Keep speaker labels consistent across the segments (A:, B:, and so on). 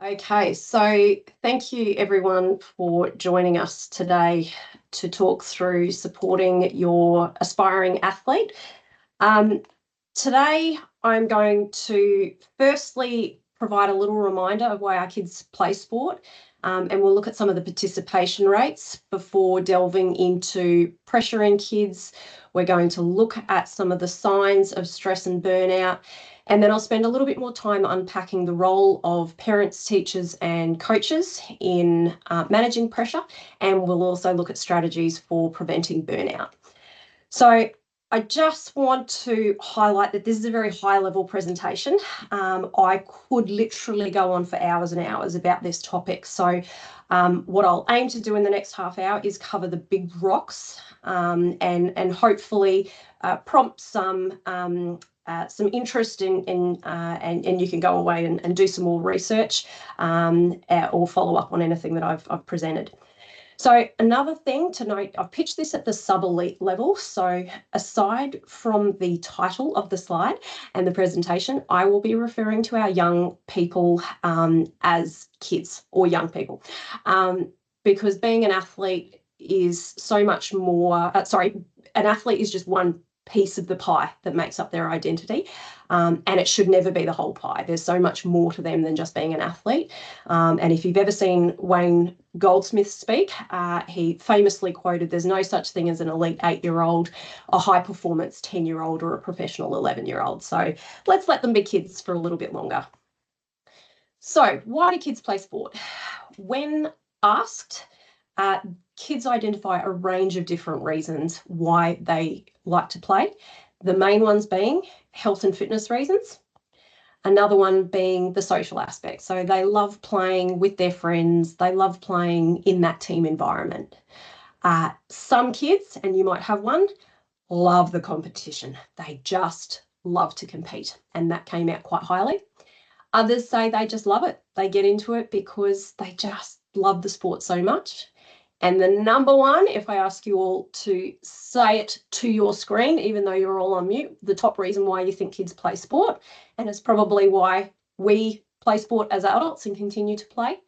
A: Okay, so thank you everyone for joining us today to talk through supporting your aspiring athlete. Today I'm going to firstly provide a little reminder of why our kids play sport, and we'll look at some of the participation rates before delving into pressure in kids. We're going to look at some of the signs of stress and burnout. And then I'll spend a little bit more time unpacking the role of parents, teachers and coaches in managing pressure. And we'll also look at strategies for preventing burnout. So I just want to highlight that this is a very high level presentation. I could literally go on for hours and hours about this topic. So what I'll aim to do in the next half hour is cover the big rocks and hopefully prompt some interest and you can go away and do some more research or follow up on anything that I've presented. So another thing to note, I've pitched this at the sub-elite level. So aside from the title of the slide and the presentation, I will be referring to our young people as kids or young people, because being an athlete is so much more, an athlete is just one piece of the pie that makes up their identity, and it should never be the whole pie. There's so much more to them than just being an athlete. And if you've ever seen Wayne Goldsmith speak, he famously quoted, "There's no such thing as an elite 8-year-old, a high performance 10-year-old or a professional 11-year-old. So let's let them be kids for a little bit longer. So why do kids play sport? When asked, kids identify a range of different reasons why they like to play. The main ones being health and fitness reasons. Another one being the social aspect. So they love playing with their friends. They love playing in that team environment. Some kids, and you might have one, love the competition. They just love to compete, and that came out quite highly. Others say they just love it. They get into it because they just love the sport so much. And the number one, if I ask you all to say it to your screen, even though you're all on mute, the top reason why you think kids play sport, and it's probably why we play sport as adults and continue to play,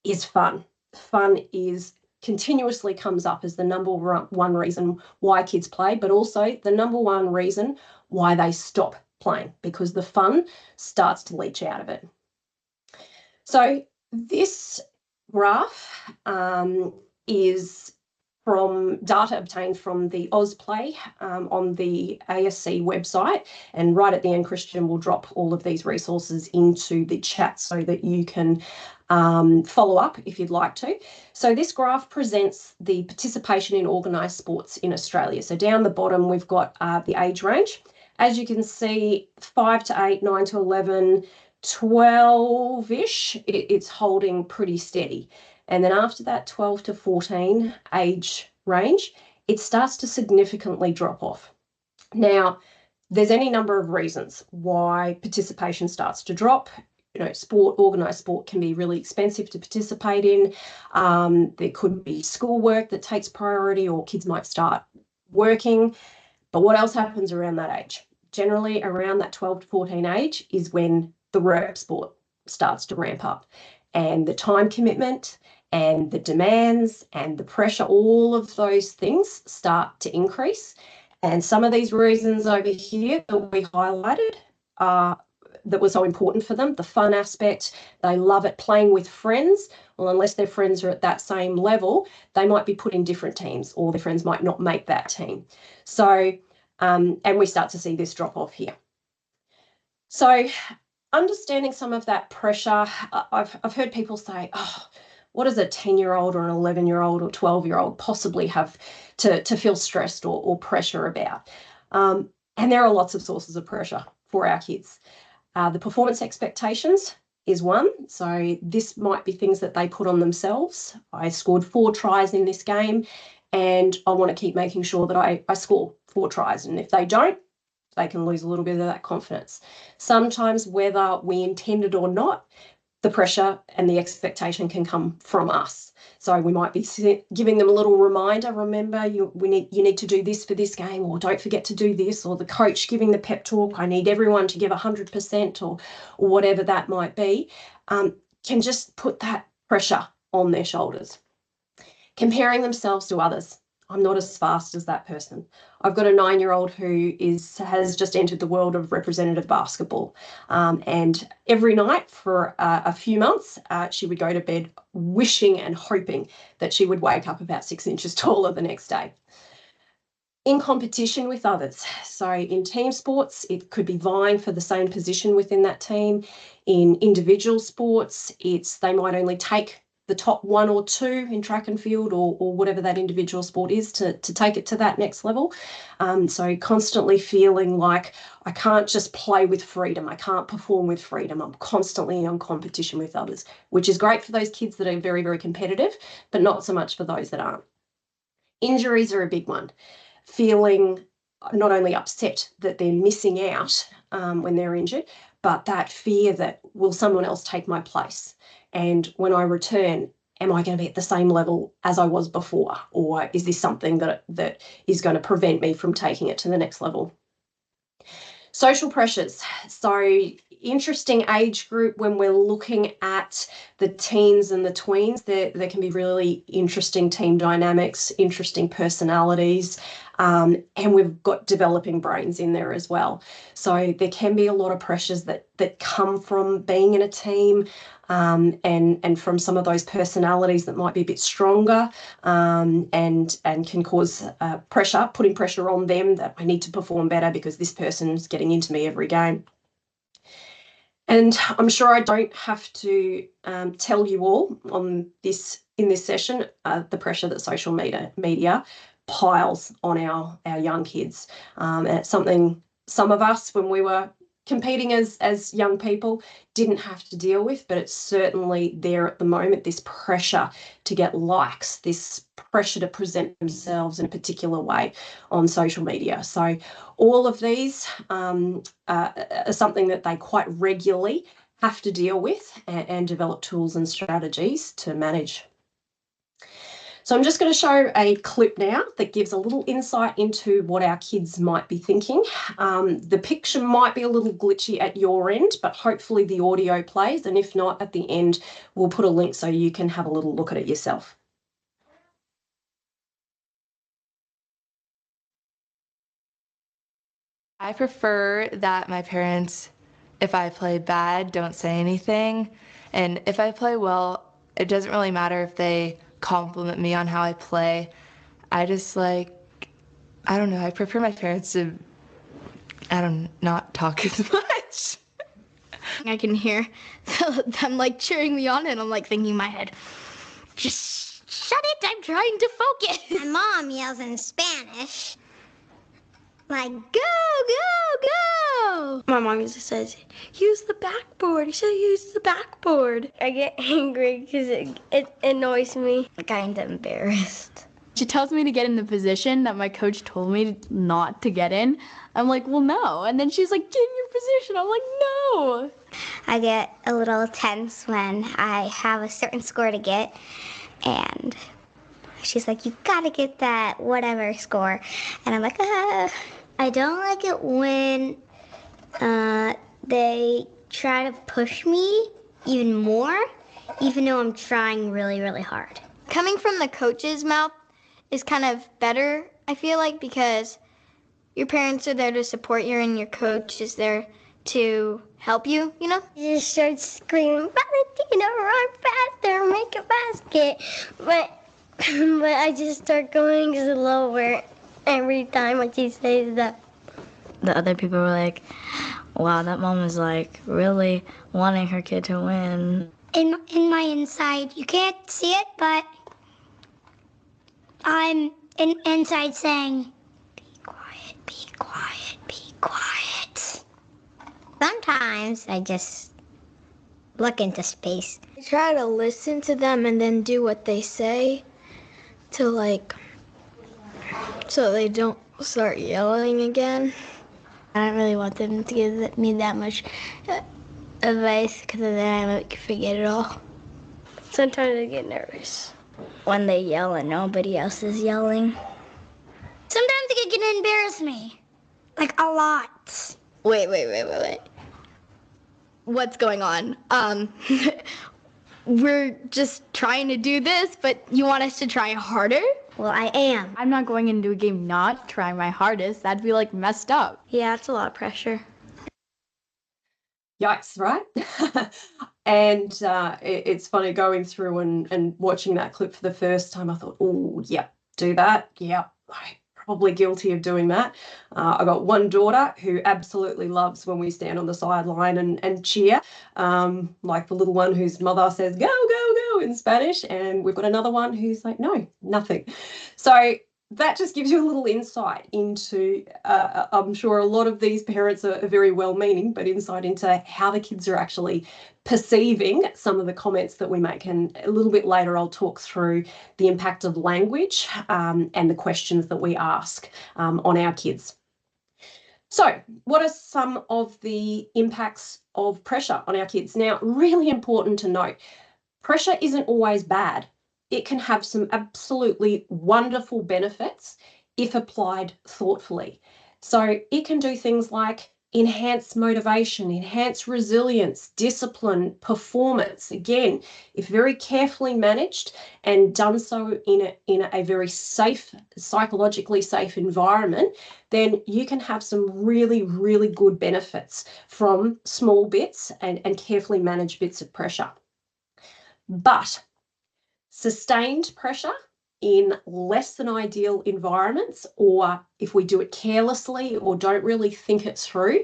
A: is fun. Fun is continuously comes up as the number one reason why kids play, but also the number one reason why they stop playing, because the fun starts to leach out of it. So this graph is from data obtained from the AusPlay on the ASC website. And right at the end, Christian will drop all of these resources into the chat so that you can follow up if you'd like to. So this graph presents the participation in organised sports in Australia. So down the bottom, we've got the age range. As you can see, 5 to 8, 9 to 11, 12-ish, it's holding pretty steady. And then after that 12 to 14 age range, it starts to significantly drop off. Now, there's any number of reasons why participation starts to drop. You know, organised sport can be really expensive to participate in. There could be schoolwork that takes priority, or kids might start working. But what else happens around that age? Generally around that 12 to 14 age is when the rep sport starts to ramp up, and the time commitment and the demands and the pressure, all of those things start to increase. And some of these reasons over here that we highlighted that were so important for them, the fun aspect, they love it playing with friends. Well, unless their friends are at that same level, they might be put in different teams, or their friends might not make that team. So, and we start to see this drop off here. So understanding some of that pressure, I've heard people say, oh, what does a 10-year-old or an 11-year-old or 12-year-old possibly have to feel stressed or pressure about? And there are lots of sources of pressure for our kids. The performance expectations is one. So this might be things that they put on themselves. I scored 4 tries in this game, and I want to keep making sure that I score 4 tries. And if they don't, they can lose a little bit of that confidence. Sometimes, whether we intend it or not, the pressure and the expectation can come from us. So we might be giving them a little reminder, remember, you need to do this for this game, or don't forget to do this, or the coach giving the pep talk, I need everyone to give 100%, or whatever that might be. can just put that pressure on their shoulders. Comparing themselves to others. I'm not as fast as that person. I've got a 9-year-old who has just entered the world of representative basketball. And every night for a few months, she would go to bed wishing and hoping that she would wake up about 6 inches taller the next day. In competition with others. So in team sports, it could be vying for the same position within that team. In individual sports, they might only take the top 1 or 2 in track and field or whatever that individual sport is to take it to that next level. So constantly feeling like I can't just play with freedom. I can't perform with freedom. I'm constantly in competition with others, which is great for those kids that are very, very competitive, but not so much for those that aren't. Injuries are a big one. Feeling not only upset that they're missing out when they're injured, but that fear that will someone else take my place? And when I return, am I going to be at the same level as I was before? Or is this something that is going to prevent me from taking it to the next level? Social pressures. So interesting age group when we're looking at the teens and the tweens. There can be really interesting team dynamics, interesting personalities, and we've got developing brains in there as well. So there can be a lot of pressures that come from being in a team, and from some of those personalities that might be a bit stronger, and can cause pressure, putting pressure on them that I need to perform better because this person's getting into me every game. And I'm sure I don't have to tell you all in this session the pressure that social media piles on our young kids. And it's something some of us, when we were competing as young people, didn't have to deal with, but it's certainly there at the moment, this pressure to get likes, this pressure to present themselves in a particular way on social media. So all of these are something that they quite regularly have to deal with and develop tools and strategies to manage. So I'm just going to show a clip now that gives a little insight into what our kids might be thinking. The picture might be a little glitchy at your end, but hopefully the audio plays, and if not, at the end we'll put a link so you can have a little look at it yourself.
B: I prefer that my parents, if I play bad, don't say anything. And if I play well, it doesn't really matter if they compliment me on how I play. I just I don't know, I prefer my parents to, not talk as much.
C: I can hear them cheering me on, and I'm thinking in my head, just shut it, I'm trying to focus.
D: My mom yells in Spanish.
C: Go, go, go! My mom usually says, use the backboard. You should use the backboard. I get angry because it annoys me. I'm kind of embarrassed. She tells me to get in the position that my coach told me not to get in. I'm like, well, no. And then she's like, get in your position. I'm like, no.
D: I get a little tense when I have a certain score to get, and she's like, you gotta get that whatever score. And I'm like, ah. I don't like it when they try to push me even more, even though I'm trying really, really hard.
C: Coming from the coach's mouth is kind of better, I feel like, because your parents are there to support you and your coach is there to help you, you know?
D: You just start screaming, Valentina, run faster, make a basket. But I just start going slower every time when she says that.
E: The other people were like, wow, that mom is really wanting her kid to win.
D: In my inside, you can't see it, but I'm inside saying, be quiet, be quiet, be quiet. Sometimes I just look into space.
C: I try to listen to them and then do what they say to so they don't start yelling again.
E: I don't really want them to give me that much advice because then I might forget it all.
C: Sometimes I get nervous.
E: When they yell and nobody else is yelling.
D: Sometimes it can embarrass me, a lot.
C: Wait. What's going on?
F: we're just trying to do this, but you want us to try harder?
C: Well, I am.
F: I'm not going into a game not trying my hardest. That'd be like messed up.
C: Yeah, it's a lot of pressure.
A: Yikes, right? And it's funny going through and watching that clip for the first time. I thought, oh, yeah, do that. Yeah, I'm probably guilty of doing that. I got one daughter who absolutely loves when we stand on the sideline and cheer, like the little one whose mother says, go, go, go in Spanish. And we've got another one who's like, no, nothing. So that just gives you a little insight into, I'm sure a lot of these parents are very well-meaning, but insight into how the kids are actually perceiving some of the comments that we make. And a little bit later, I'll talk through the impact of language and the questions that we ask on our kids. So what are some of the impacts of pressure on our kids? Now, really important to note, pressure isn't always bad. It can have some absolutely wonderful benefits if applied thoughtfully. So it can do things like enhance motivation, enhance resilience, discipline, performance. Again, if very carefully managed and done so in a very safe, psychologically safe environment, then you can have some really, really good benefits from small bits and carefully managed bits of pressure. But sustained pressure in less than ideal environments, or if we do it carelessly or don't really think it through,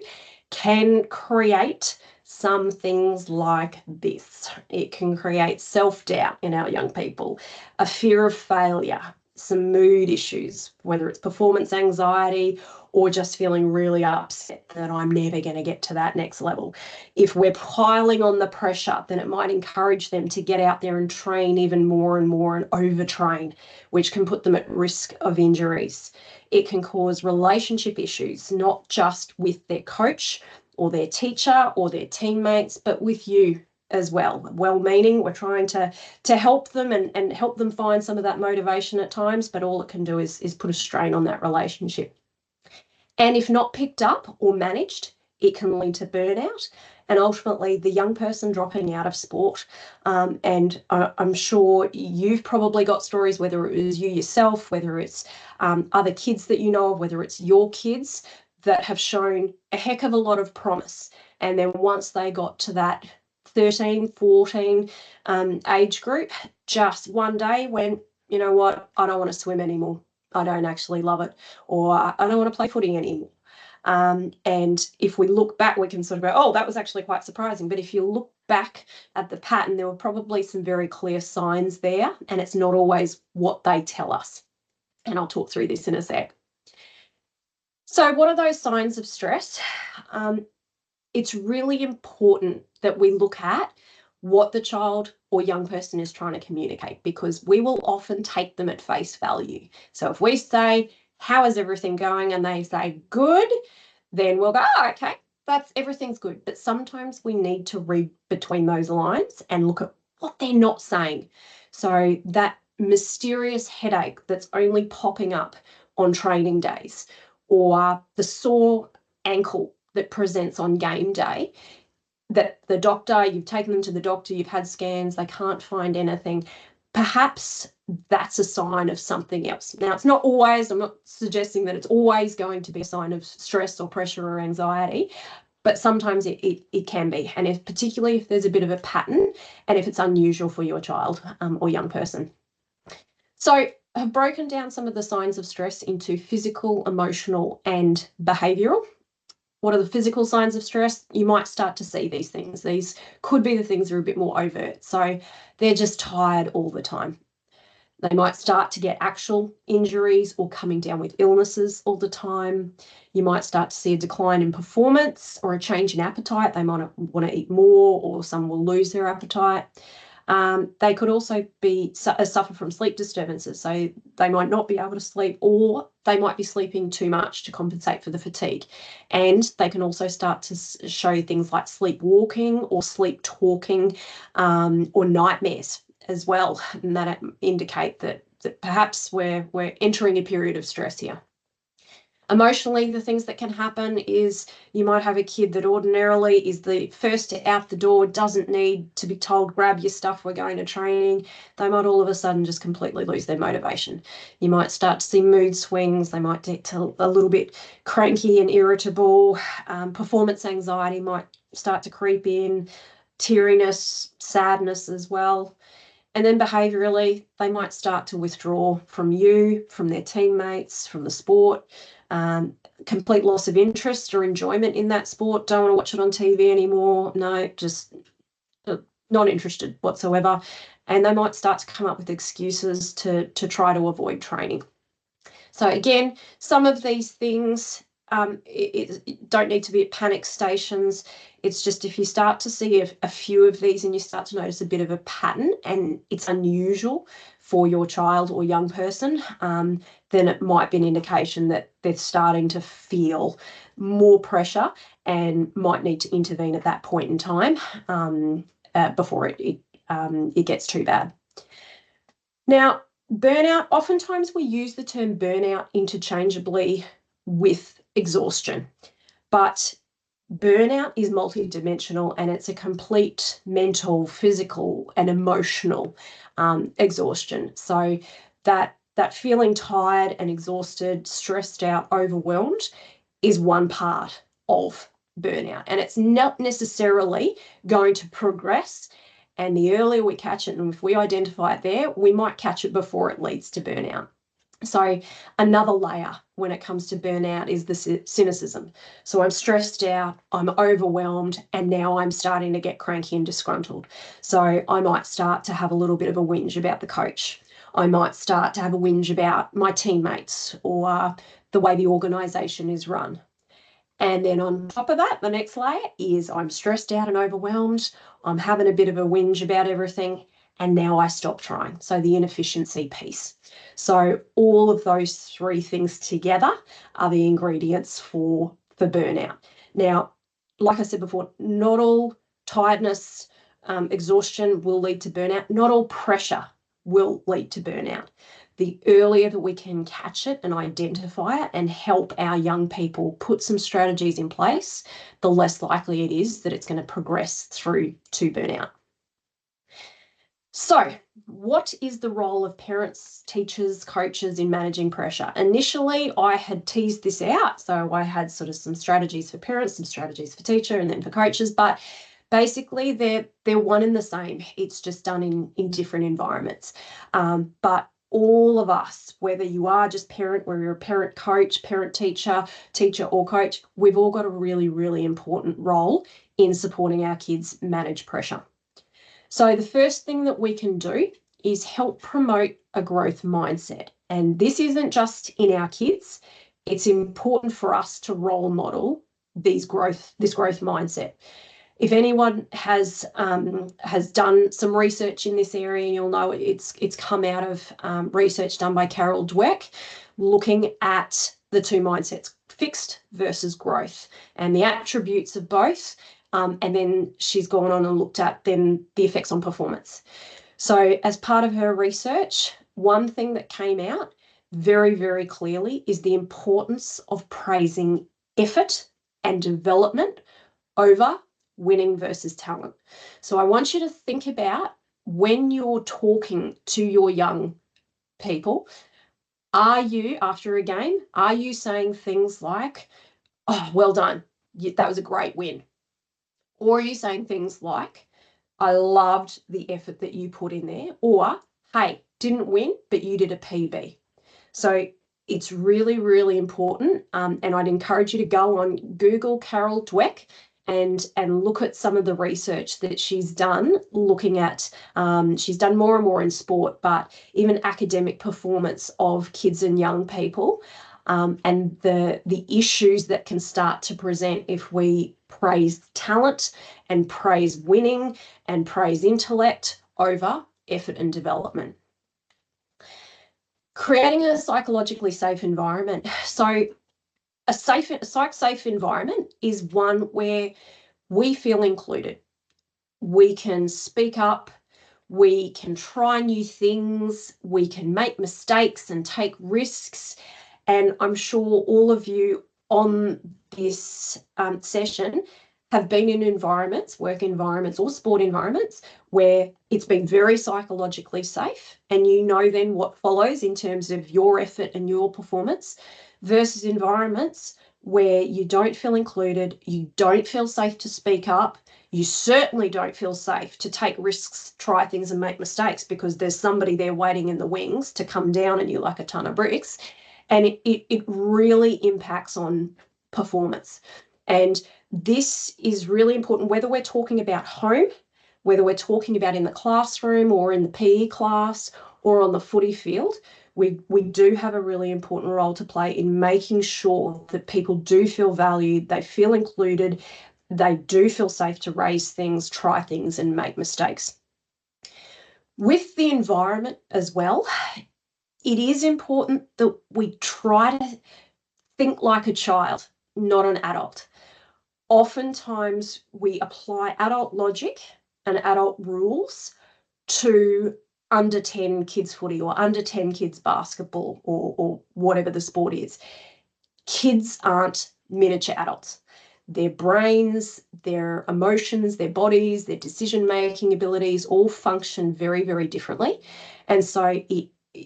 A: can create some things like this. It can create self-doubt in our young people, a fear of failure, some mood issues, whether it's performance anxiety or just feeling really upset that I'm never going to get to that next level. If we're piling on the pressure, then it might encourage them to get out there and train even more and more and overtrain, which can put them at risk of injuries. It can cause relationship issues, not just with their coach or their teacher or their teammates, but with you as well. Well-meaning, we're trying to help them and help them find some of that motivation at times, but all it can do is put a strain on that relationship. And if not picked up or managed, it can lead to burnout and ultimately the young person dropping out of sport. And I'm sure you've probably got stories, whether it was you yourself, whether it's other kids that you know of, whether it's your kids, that have shown a heck of a lot of promise. And then once they got to that 13, 14 age group, just one day went, you know what, I don't want to swim anymore. I don't actually love it, or I don't want to play footy anymore. And if we look back, we can sort of go, oh, that was actually quite surprising. But if you look back at the pattern, there were probably some very clear signs there, and it's not always what they tell us. And I'll talk through this in a sec. So what are those signs of stress? It's really important that we look at what the child or young person is trying to communicate, because we will often take them at face value. So if we say, how is everything going? And they say, good, then we'll go, oh, okay, everything's good. But sometimes we need to read between those lines and look at what they're not saying. So that mysterious headache that's only popping up on training days, or the sore ankle that presents on game day, that the doctor, you've taken them to the doctor, you've had scans, they can't find anything, perhaps that's a sign of something else. Now, it's not always, I'm not suggesting that it's always going to be a sign of stress or pressure or anxiety, but sometimes it can be. And particularly if there's a bit of a pattern and if it's unusual for your child or young person. So I've broken down some of the signs of stress into physical, emotional, and behavioural. What are the physical signs of stress? You might start to see these things. These could be the things that are a bit more overt. So they're just tired all the time. They might start to get actual injuries or coming down with illnesses all the time. You might start to see a decline in performance or a change in appetite. They might want to eat more, or some will lose their appetite. They could also suffer from sleep disturbances. So they might not be able to sleep, or they might be sleeping too much to compensate for the fatigue. And they can also start to show things like sleepwalking or sleep talking, or nightmares as well. And that indicate that perhaps we're entering a period of stress here. Emotionally, the things that can happen is you might have a kid that ordinarily is the first out the door, doesn't need to be told, grab your stuff, we're going to training. They might all of a sudden just completely lose their motivation. You might start to see mood swings. They might get a little bit cranky and irritable. Performance anxiety might start to creep in, teariness, sadness as well. And then behaviourally, they might start to withdraw from you, from their teammates, from the sport, complete loss of interest or enjoyment in that sport, don't want to watch it on TV anymore, no, just not interested whatsoever. And they might start to come up with excuses to try to avoid training. So again, some of these things it don't need to be at panic stations. It's just if you start to see a few of these and you start to notice a bit of a pattern and it's unusual for your child or young person, then it might be an indication that they're starting to feel more pressure and might need to intervene at that point in time before it gets too bad. Now, burnout, oftentimes we use the term burnout interchangeably with exhaustion, but burnout is multidimensional and it's a complete mental, physical and emotional exhaustion. So that feeling tired and exhausted, stressed out, overwhelmed is one part of burnout, and it's not necessarily going to progress. And the earlier we catch it, and if we identify it there, we might catch it before it leads to burnout. So another layer when it comes to burnout is the cynicism. So I'm stressed out, I'm overwhelmed, and now I'm starting to get cranky and disgruntled. So I might start to have a little bit of a whinge about the coach. I might start to have a whinge about my teammates or the way the organisation is run. And then on top of that, the next layer is I'm stressed out and overwhelmed. I'm having a bit of a whinge about everything, and now I stop trying. So the inefficiency piece. So all of those three things together are the ingredients for burnout. Now, like I said before, not all tiredness, exhaustion will lead to burnout. Not all pressure will lead to burnout. The earlier that we can catch it and identify it and help our young people put some strategies in place, the less likely it is that it's going to progress through to burnout. So, what is the role of parents, teachers, coaches in managing pressure? Initially, I had teased this out. So I had sort of some strategies for parents, some strategies for teacher, and then for coaches. But basically, they're one and the same. It's just done in different environments. But all of us, whether you are just parent, whether you're a parent coach, parent teacher, teacher or coach, we've all got a really, really important role in supporting our kids manage pressure. So the first thing that we can do is help promote a growth mindset. And this isn't just in our kids. It's important for us to role model this growth mindset. If anyone has done some research in this area, you'll know it's come out of research done by Carol Dweck, looking at the two mindsets, fixed versus growth, and the attributes of both. And then she's gone on and looked at then the effects on performance. So as part of her research, one thing that came out very, very clearly is the importance of praising effort and development over winning versus talent. So I want you to think about when you're talking to your young people, are you, after a game, are you saying things like, oh, well done, that was a great win? Or are you saying things like, I loved the effort that you put in there, or, hey, didn't win, but you did a PB. So it's really, really important. And I'd encourage you to go on Google Carol Dweck and look at some of the research that she's done, looking at, she's done more and more in sport, but even academic performance of kids and young people, and the issues that can start to present if we praise talent and praise winning and praise intellect over effort and development. Creating a psychologically safe environment. So a psych-safe environment is one where we feel included. We can speak up, we can try new things, we can make mistakes and take risks, And I'm sure all of you on this session have been in environments, work environments or sport environments, where it's been very psychologically safe, and you know then what follows in terms of your effort and your performance, versus environments where you don't feel included, you don't feel safe to speak up, you certainly don't feel safe to take risks, try things and make mistakes because there's somebody there waiting in the wings to come down on you like a ton of bricks. And it really impacts on performance. And this is really important, whether we're talking about home, whether we're talking about in the classroom or in the PE class or on the footy field. We do have a really important role to play in making sure that people do feel valued, they feel included, they do feel safe to raise things, try things and make mistakes. With the environment as well, it is important that we try to think like a child, not an adult. Oftentimes we apply adult logic and adult rules to under 10 kids footy or under 10 kids basketball or whatever the sport is. Kids aren't miniature adults. Their brains, their emotions, their bodies, their decision-making abilities all function very, very differently. And so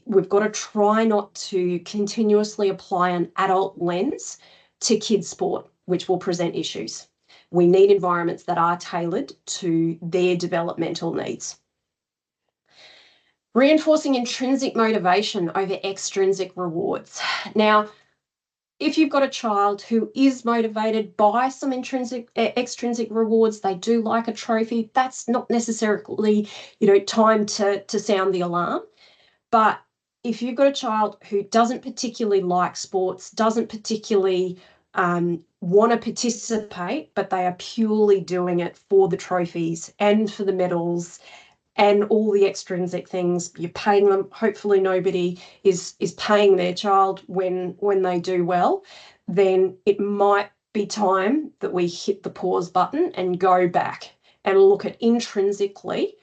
A: we've got to try not to continuously apply an adult lens to kids' sport, which will present issues. We need environments that are tailored to their developmental needs. Reinforcing intrinsic motivation over extrinsic rewards. Now, if you've got a child who is motivated by some extrinsic rewards, they do like a trophy, that's not necessarily, time to sound the alarm. But if you've got a child who doesn't particularly like sports, doesn't particularly want to participate, but they are purely doing it for the trophies and for the medals and all the extrinsic things, you're paying them. Hopefully nobody is paying their child when they do well, then it might be time that we hit the pause button and go back and look at intrinsically,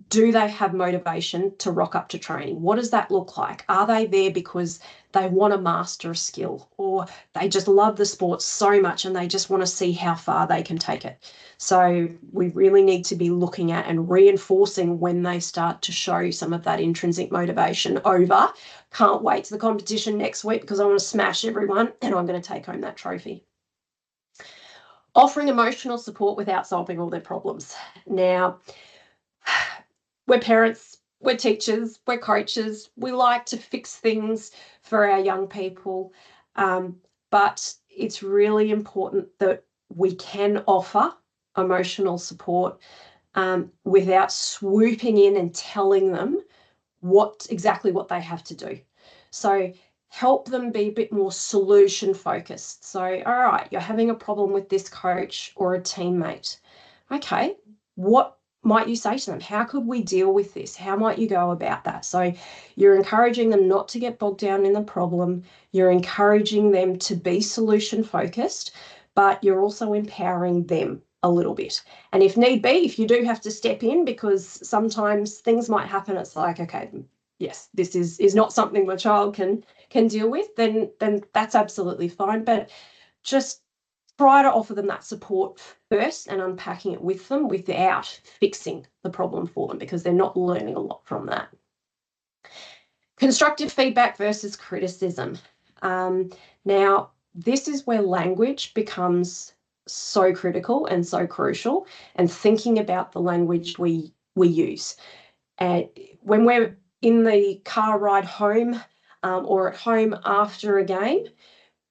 A: do they have motivation to rock up to training? What does that look like? Are they there because they want to master a skill, or they just love the sport so much and they just want to see how far they can take it? So we really need to be looking at and reinforcing when they start to show some of that intrinsic motivation over, can't wait to the competition next week because I want to smash everyone and I'm going to take home that trophy. Offering emotional support without solving all their problems. Now, we're parents, we're teachers, we're coaches. We like to fix things for our young people, but it's really important that we can offer emotional support without swooping in and telling them exactly what they have to do. So help them be a bit more solution focused. So, all right, you're having a problem with this coach or a teammate. Okay, what might you say to them? How could we deal with this? How might you go about that? So you're encouraging them not to get bogged down in the problem. You're encouraging them to be solution focused, but you're also empowering them a little bit. And if need be, if you do have to step in, because sometimes things might happen, it's like, okay, yes, this is not something my child can deal with, then that's absolutely fine. But just try to offer them that support first and unpacking it with them without fixing the problem for them, because they're not learning a lot from that. Constructive feedback versus criticism. Now, this is where language becomes so critical and so crucial, and thinking about the language we use. And when we're in the car ride home or at home after a game,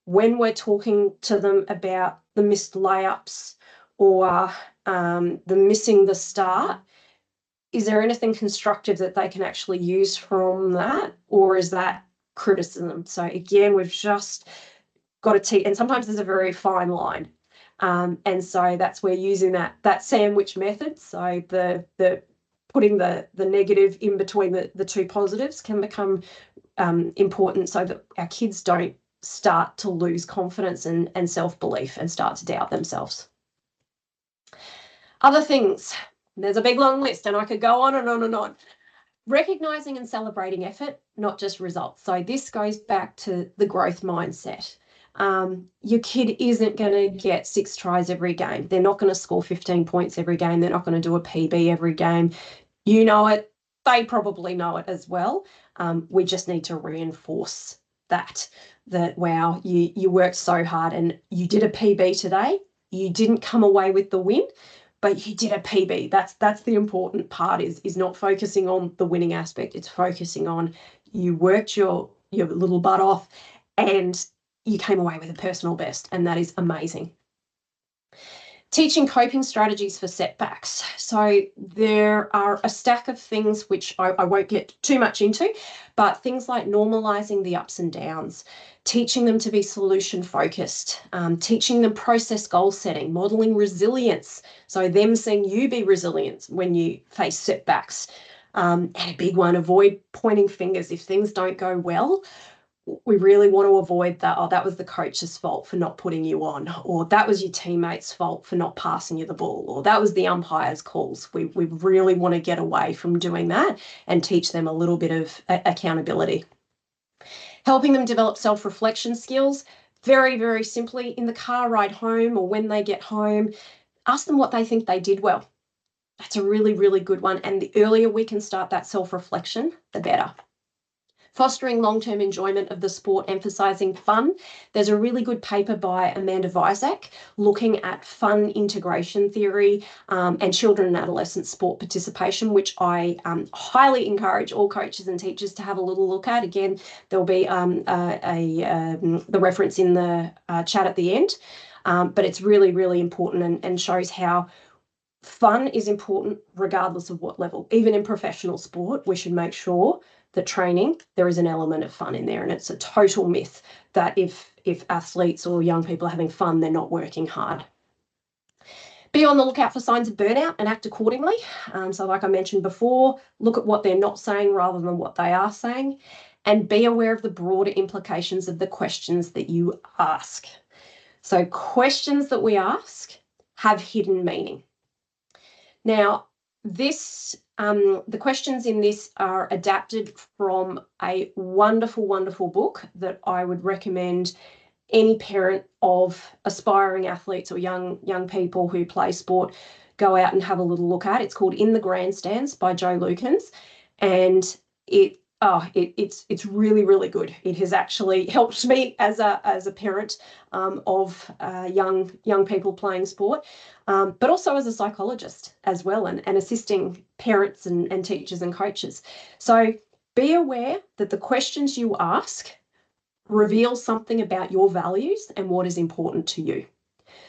A: when we're talking to them about the missed layups or the missing the start, is there anything constructive that they can actually use from that, or is that criticism? So again, we've just got to teach, and sometimes there's a very fine line. And so that's where using that sandwich method, so the putting the negative in between the two positives can become important, so that our kids don't start to lose confidence and self-belief and start to doubt themselves. Other things, there's a big long list and I could go on and on and on. Recognizing and celebrating effort, not just results. So this goes back to the growth mindset. Your kid isn't going to get 6 tries every game. They're not going to score 15 points every game. They're not going to do a PB every game. You know it. They probably know it as well. We just need to reinforce that wow, you worked so hard and you did a PB today. You didn't come away with the win, but you did a PB. That's the important part, is not focusing on the winning aspect. It's focusing on you worked your little butt off and you came away with a personal best, and that is amazing. Teaching coping strategies for setbacks. So there are a stack of things which I won't get too much into, but things like normalizing the ups and downs, teaching them to be solution focused, teaching them process goal setting, modeling resilience. So them seeing you be resilient when you face setbacks. And a big one, avoid pointing fingers. If things don't go well, we really want to avoid that. Oh, that was the coach's fault for not putting you on, or that was your teammate's fault for not passing you the ball, or that was the umpire's calls. We really want to get away from doing that and teach them a little bit of accountability. Helping them develop self-reflection skills. Very, very simply, in the car ride home or when they get home, ask them what they think they did well. That's a really, really good one. And the earlier we can start that self-reflection, the better. Fostering long-term enjoyment of the sport, emphasising fun. There's a really good paper by Amanda Visak looking at fun integration theory and children and adolescent sport participation, which I highly encourage all coaches and teachers to have a little look at. Again, there'll be the reference in the chat at the end, but it's really, really important and shows how fun is important regardless of what level. Even in professional sport, we should make sure that training, there is an element of fun in there, and it's a total myth that if athletes or young people are having fun, they're not working hard. Be on the lookout for signs of burnout and act accordingly. So like I mentioned before, look at what they're not saying rather than what they are saying, and be aware of the broader implications of the questions that you ask. So questions that we ask have hidden meaning. Now, the questions in this are adapted from a wonderful, wonderful book that I would recommend any parent of aspiring athletes or young people who play sport go out and have a little look at. It's called In the Grandstands by Joe Lukens, and it's really, really good. It has actually helped me as a parent of young people playing sport, but also as a psychologist as well, and assisting parents and teachers and coaches. So be aware that the questions you ask reveal something about your values and what is important to you.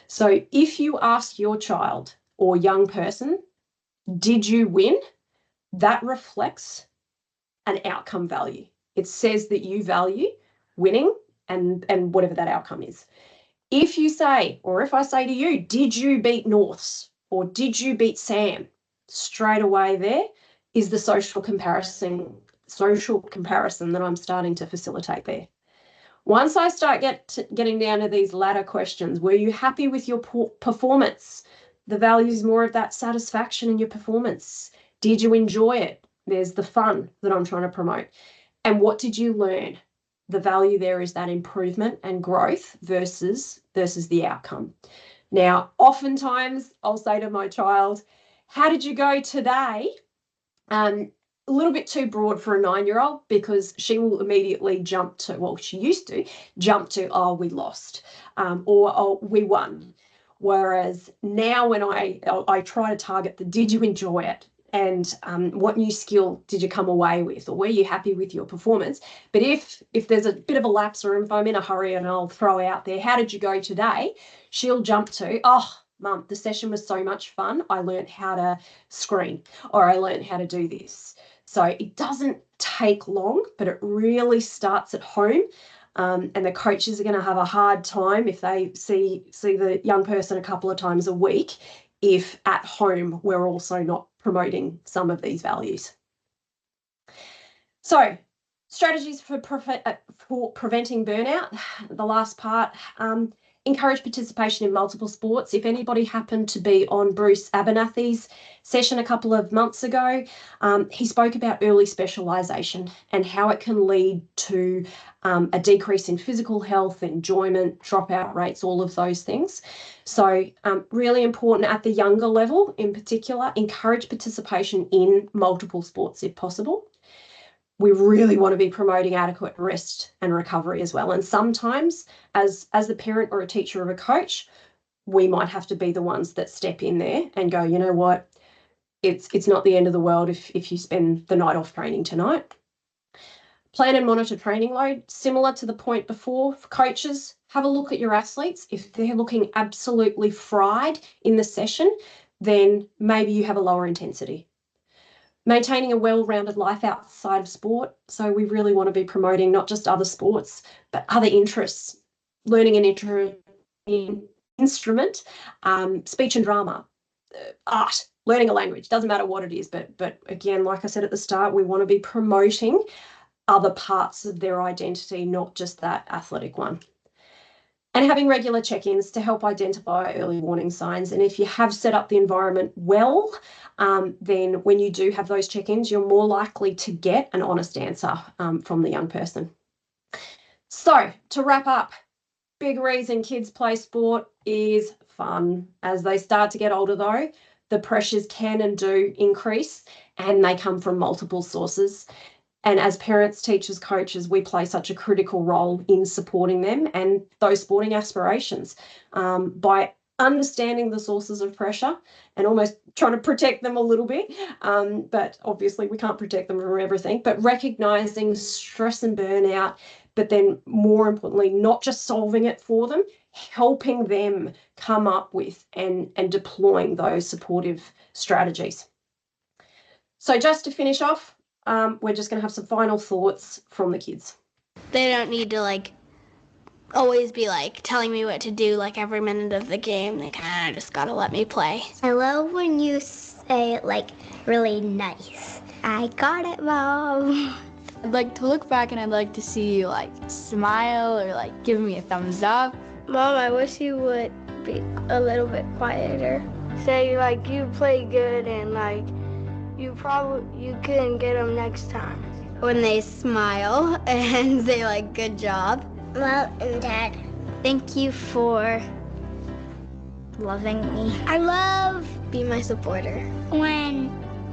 A: So if you ask your child or young person, did you win? That reflects an outcome value. It says that you value winning and whatever that outcome is. If you say, or if I say to you, did you beat Norths or did you beat Sam? Straight away there is the social comparison that I'm starting to facilitate there. Once I start getting down to these latter questions, were you happy with your performance? The value is more of that satisfaction in your performance. Did you enjoy it? There's the fun that I'm trying to promote. And what did you learn? The value there is that improvement and growth versus the outcome. Now, oftentimes I'll say to my child, how did you go today? A little bit too broad for a 9-year-old, because she will immediately jump to, well, she used to jump to, oh, we lost, or oh, we won. Whereas now when I try to target the, did you enjoy it? And what new skill did you come away with, or were you happy with your performance? But if there's a bit of a lapse, or if I'm in a hurry and I'll throw out there, how did you go today? She'll jump to, oh, Mum, the session was so much fun. I learned how to screen, or I learned how to do this. So it doesn't take long, but it really starts at home. And the coaches are going to have a hard time if they see the young person a couple of times a week, if at home we're also not promoting some of these values. So strategies for preventing burnout, the last part, Encourage participation in multiple sports. If anybody happened to be on Bruce Abernathy's session a couple of months ago, he spoke about early specialisation and how it can lead to a decrease in physical health, enjoyment, dropout rates, all of those things. So really important at the younger level in particular, encourage participation in multiple sports if possible. We really want to be promoting adequate rest and recovery as well. And sometimes as the parent or a teacher or a coach, we might have to be the ones that step in there and go, you know what, it's not the end of the world if you spend the night off training tonight. Plan and monitor training load. Similar to the point before, for coaches, have a look at your athletes. If they're looking absolutely fried in the session, then maybe you have a lower intensity. Maintaining a well-rounded life outside of sport. So we really want to be promoting not just other sports, but other interests, learning an instrument, speech and drama, art, learning a language, doesn't matter what it is. But again, like I said at the start, we want to be promoting other parts of their identity, not just that athletic one. And having regular check-ins to help identify early warning signs. And if you have set up the environment well, then when you do have those check-ins, you're more likely to get an honest answer from the young person. So to wrap up, big reason kids play sport is fun. As they start to get older though, the pressures can and do increase, and they come from multiple sources. And as parents, teachers, coaches, we play such a critical role in supporting them and those sporting aspirations by understanding the sources of pressure and almost trying to protect them a little bit. But obviously we can't protect them from everything, but recognising stress and burnout, but then more importantly, not just solving it for them, helping them come up with and deploying those supportive strategies. So just to finish off, we're just going to have some final thoughts from the kids.
C: They don't need to always be telling me what to do every minute of the game. They kind of just gotta let me play.
D: I love when you say it really nice. I got it, Mom.
F: I'd like to look back and I'd like to see you smile or give me a thumbs up.
C: Mom, I wish you would be a little bit quieter. Say you play good and you couldn't get them next time.
F: When they smile and say good job.
D: Mom and Dad,
F: Thank you for loving me.
C: I love be my supporter.
D: when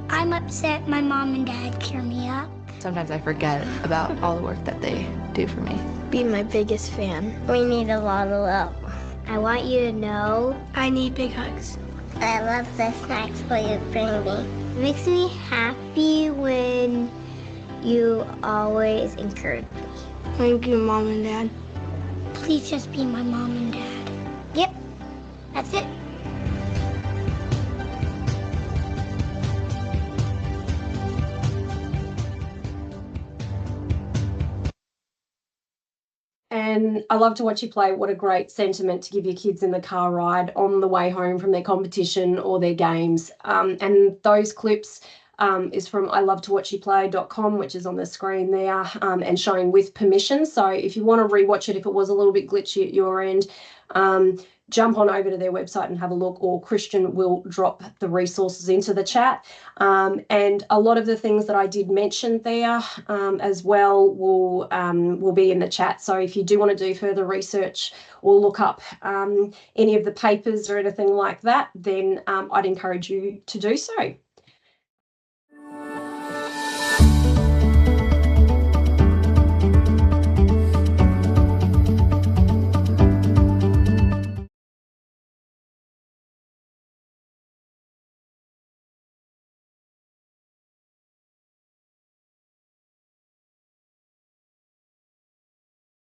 D: I'm upset, my mom and dad cheer me up.
B: Sometimes I forget about all the work that they do for me.
C: Be my biggest fan.
D: We need a lot of love. I want you to know
C: I need big hugs.
D: I love the snacks that you bring me. It makes me happy when you always encourage me.
C: Thank you, Mom and Dad.
D: Please just be my mom and dad. Yep, that's it.
A: And I love to watch you play. What a great sentiment to give your kids in the car ride on the way home from their competition or their games. And those clips is from ilovetowatchyplay.com, which is on the screen there, and showing with permission. So if you want to rewatch it, if it was a little bit glitchy at your end, jump on over to their website and have a look, or Christian will drop the resources into the chat. And a lot of the things that I did mention there as well will be in the chat. So if you do want to do further research or look up any of the papers or anything like that, then I'd encourage you to do so.